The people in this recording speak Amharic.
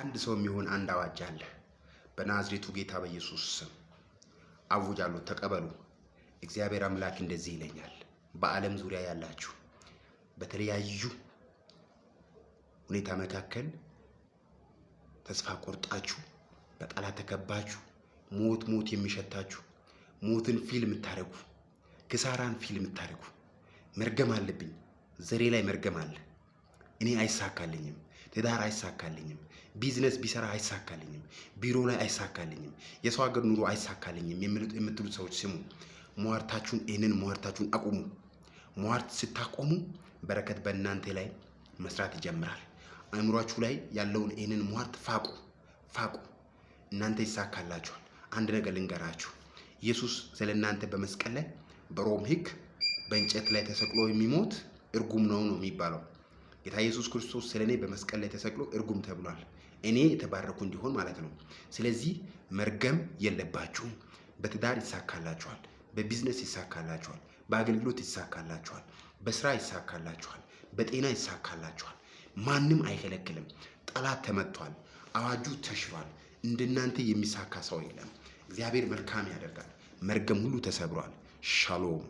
አንድ ሰው የሚሆን አንድ አዋጅ አለ። በናዝሬቱ ጌታ በኢየሱስ ስም አውጃለሁ፣ ተቀበሉ። እግዚአብሔር አምላክ እንደዚህ ይለኛል። በዓለም ዙሪያ ያላችሁ በተለያዩ ሁኔታ መካከል ተስፋ ቆርጣችሁ በጠላት ተከባችሁ ሞት የሚሸታችሁ ሞትን ፊልም ታረጉ፣ ክሳራን ፊልም ታረጉ፣ መርገም አለብኝ፣ ዘሬ ላይ መርገም አለ፣ እኔ አይሳካልኝም፣ ትዳር አይሳካልኝም፣ ቢዝነስ ቢሰራ አይሳካልኝም፣ ቢሮ ላይ አይሳካልኝም፣ የሰው ሀገር ኑሮ አይሳካልኝም የምትሉት ሰዎች ስሙ። ሟርታችሁን አቁሙ። ሟርት ስታቆሙ በረከት በእናንተ ላይ መስራት ይጀምራል። አእምሯችሁ ላይ ያለውን ይህንን ሟርት ፋቁ። እናንተ ይሳካላችኋል። አንድ ነገር ልንገራችሁ። ኢየሱስ ስለ እናንተ በመስቀል ላይ በሮም ሕግ በእንጨት ላይ ተሰቅሎ የሚሞት እርጉም ነው የሚባለው። ጌታ ኢየሱስ ክርስቶስ ስለ እኔ በመስቀል ላይ ተሰቅሎ እርጉም ተብሏል። እኔ የተባረኩ እንዲሆን ማለት ነው። ስለዚህ መርገም የለባችሁም። በትዳር ይሳካላችኋል፣ በቢዝነስ ይሳካላችኋል፣ በአገልግሎት ይሳካላችኋል፣ በስራ ይሳካላችኋል፣ በጤና ይሳካላችኋል። ማንም አይከለክልም። ጠላት ተመቷል። አዋጁ ተሽሯል። እንደናንተ የሚሳካ ሰው የለም። እግዚአብሔር መልካም ያደርጋል። መርገም ሁሉ ተሰብሯል። ሻሎም